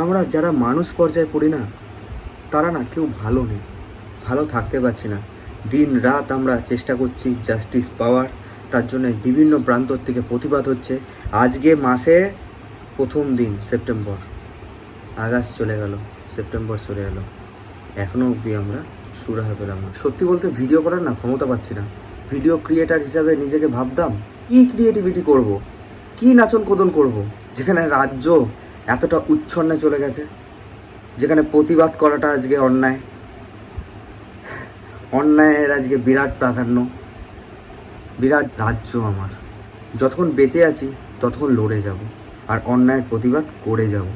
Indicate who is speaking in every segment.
Speaker 1: আমরা যারা মানুষ পর্যায়ে পড়ি না, তারা না কেউ ভালো নেই, ভালো থাকতে পারছি না। দিন রাত আমরা চেষ্টা করছি জাস্টিস পাওয়ার, তার জন্য বিভিন্ন প্রান্ত থেকে প্রতিবাদ হচ্ছে। আজকে মাসে প্রথম দিন সেপ্টেম্বর, আগস্ট চলে গেল, সেপ্টেম্বর চলে গেল, এখনও অবধি আমরা সুরাহা পেলাম না। সত্যি বলতে ভিডিও করার না ক্ষমতা পাচ্ছি না। ভিডিও ক্রিয়েটার হিসাবে নিজেকে ভাবতাম কী ক্রিয়েটিভিটি করব, কী নাচন কোদন করব, যেখানে রাজ্য এতটা উচ্ছন্নে চলে গেছে, যেখানে প্রতিবাদ করাটা আজকে অন্যায়, অন্যায়ের আজকে বিরাট প্রাধান্য, বিরাট রাজ্য আমার। যতক্ষণ বেঁচে আছি ততক্ষণ লড়ে যাব আর অন্যায়ের প্রতিবাদ করে যাব।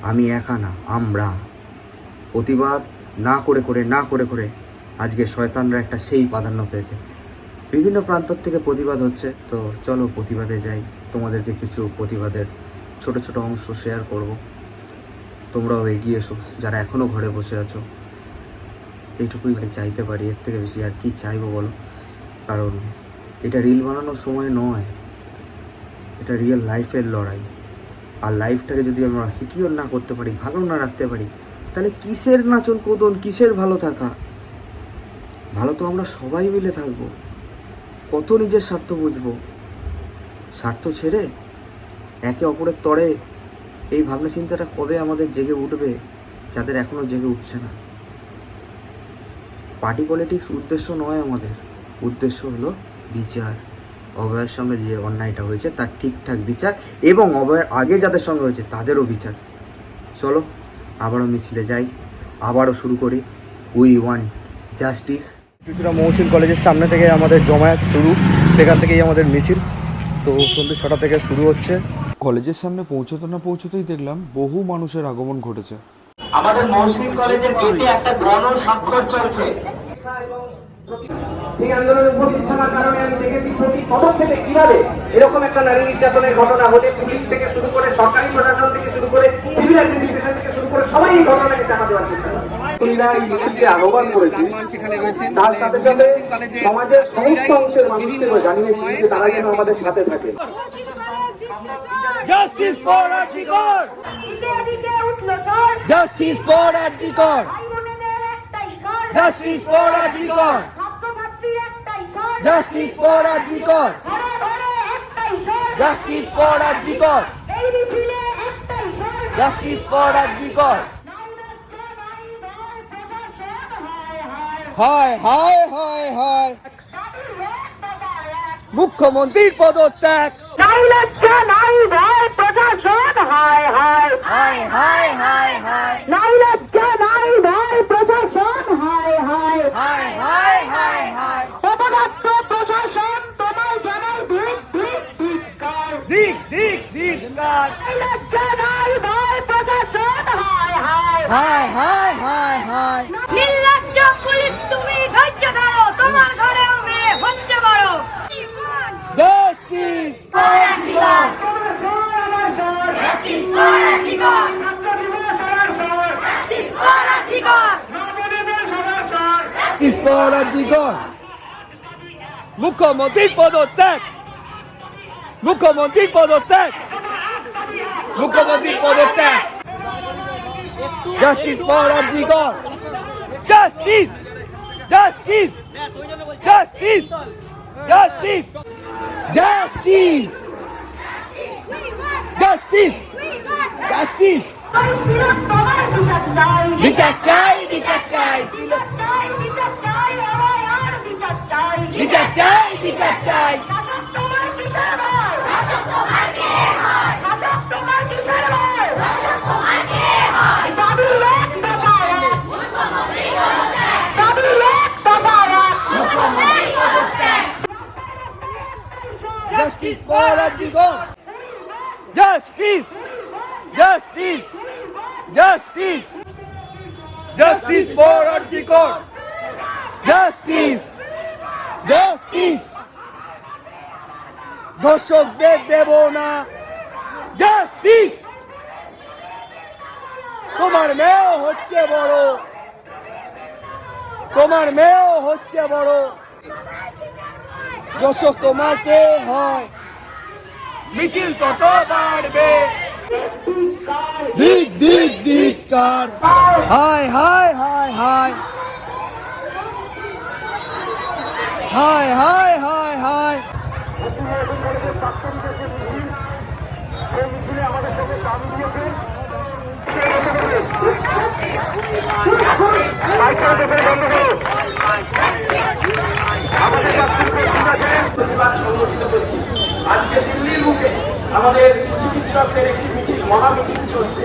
Speaker 1: আমি একা না, আমরা প্রতিবাদ না করে করে আজকে শয়তানরা একটা সেই প্রাধান্য পেয়েছে। বিভিন্ন প্রান্ত থেকে প্রতিবাদ হচ্ছে, তো চলো প্রতিবাদে যাই। তোমাদেরকে কিছু প্রতিবাদের ছোট ছোট অংশ শেয়ার করব, তোমরাও এগিয়ে এসো যারা এখনও ঘরে বসে আছো। এইটুকুই চাইতে পারি, এর থেকে বেশি আর কি চাইবো বলো? কারণ এটা রিল বানানোর সময় নয়, এটা রিয়েল লাইফের লড়াই। আর লাইফটাকে যদি আমরা সিকিউর না করতে পারি, ভালো না রাখতে পারি, তাহলে কিসের নাচন কোদন, কিসের ভালো থাকা? ভালো তো আমরা সবাই মিলে থাকবো। কত নিজের স্বার্থ বুঝবো? স্বার্থ ছেড়ে একে অপরের তরে এই ভাবনা চিন্তাটা কবে আমাদের জেগে উঠবে, যাদের এখনও জেগে উঠছে না? পার্টি পলিটিক্স উদ্দেশ্য নয় আমাদের, উদ্দেশ্য হলো বিচার। অভয়ের সঙ্গে যে অন্যায়টা হয়েছে তার ঠিকঠাক বিচার, এবং অভয়ের আগে যাদের সঙ্গে হয়েছে তাদেরও বিচার। চলো আবারও মিছিলে যাই, আবারও শুরু করি। We want justice. Chuchura Mohsin কলেজের সামনে থেকে আমাদের জমায়েত শুরু, সেখান থেকেই আমাদের মিছিল। তো সন্ধ্যে 6টা থেকে শুরু হচ্ছে।
Speaker 2: কলেজের সামনে পৌঁছতে না পৌঁছতেই দেখলাম বহু মানুষের আগমন ঘটেছে।
Speaker 3: আমাদের মহসিন কলেজের গেটে একটা গণ স্বাক্ষর চলছে। সেই আন্দোলনে উপস্থিত থাকার কারণে আমি দেখেছি প্রতি পদক্ষেপে কিভাবে এরকম একটা নারী নির্যাতনের ঘটনা হলে পুলিশ থেকে শুরু করে, সরকারি প্রশাসন থেকে শুরু করে, সিভিল অ্যাডমিনিস্ট্রেশন থেকে শুরু করে সবাই এই ঘটনাকে চাপা দেওয়ার চেষ্টা করে। আহ্বান করেছি, তার সাথে সাথে সমাজের সমস্ত অংশের মানুষকে জানিয়েছি যে তারা যেন আমাদের সাথে থাকে।
Speaker 1: Justice for RG Kar, justice for RG Kar, justice for RG Kar, justice for RG Kar, justice for RG Kar, justice for RG Kar. হায় হায় হায় হায়, মুখ্যমন্ত্রীর পদত্যাগ।
Speaker 4: নাই লজ্জা নাই ভয় প্রশাসন, হায় হায়
Speaker 1: হায় হায় হায় হায়,
Speaker 4: নাই লজ্জা নাই ভয় প্রশাসন, হায় হায়
Speaker 1: হায় হায় হায় হায়।
Speaker 4: অপদার্থ প্রশাসন তোমায় জানাই দিক দিক ধিক্কার।
Speaker 1: দিক দিক ধিক্কার।
Speaker 4: নাই লজ্জা নাই ভয় প্রশাসন, হায় হায়
Speaker 1: হায় হায় হায় হায়।
Speaker 4: নির্লজ্জ পুলিশ তুমি ধৈর্য ধরো, তোমার ঘরেও মেয়ে হচ্ছে বড়।
Speaker 1: Justice
Speaker 4: for RG Kar, justice for RG Kar, justice for RG Kar,
Speaker 1: justice for RG Kar. মুখ্যমন্ত্রীর পদত্যাগ, মুখ্যমন্ত্রীর পদত্যাগ, মুখ্যমন্ত্রীর পদত্যাগ। Justice for RG Kar, justice, justice, justice, justice, justice, justice, justice. বিচার চাই, বিচার চাই,
Speaker 4: বিচার চাই, আমার আর বিচার চাই,
Speaker 1: বিচার চাই, বিচার চাই।
Speaker 4: শাসক তোমার কিসের ভয়? শাসক তোমার কে হয়? শাসক তোমার কিসের ভয়? শাসক তোমার কে হয়? দাবি এক দফা এক, মুখ্যমন্ত্রী পদত্যাগ। দাবি এক দফা এক, মুখ্যমন্ত্রী পদত্যাগ।
Speaker 1: Justice for RG Kar, justice, justice, justice, justice for RG Kar, justice, justice. ধর্ষকদের দেব না জাস্টিস। তোমার মেয়েও হচ্ছে বড়, তোমার মেয়েও হচ্ছে বড়। দর্শক তোমার কে হয়? মিছিল তত বাড়বে। দিক দিক দিক।
Speaker 2: ধিক্কার হায় হায় হায় হায় হায় হায় হায় হায়
Speaker 3: প্রতিবাদ সংগঠিত করছি। আজকে দিল্লির মুখে আমাদের চিকিৎসকদের একটি মিছিল, মহা মিছিল চলছে।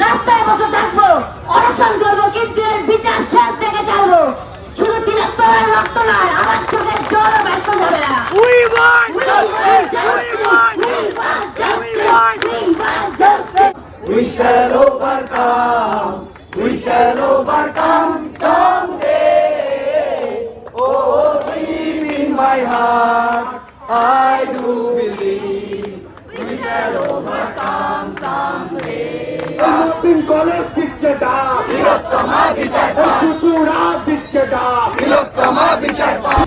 Speaker 5: রাস্তায় বসে থাকবো, অনশন করবো, কিন্তু এর বিচার শেষ থেকে চাইবো। শুধু তিলোত্তমার রক্ত নয়, আমার চোখের জলও ব্যর্থ যাবে না। We want justice.
Speaker 1: We shall overcome. We shall overcome someday. Oh, deep in my heart, I do believe we shall overcome someday.
Speaker 3: দিন কলেজ দিচ্ছে ডাক,
Speaker 1: তিলোত্তমা বিচার পাক,
Speaker 3: চুচুড়া দিচ্ছে ডাক।
Speaker 1: তিলোত্তমা বিচার পাক।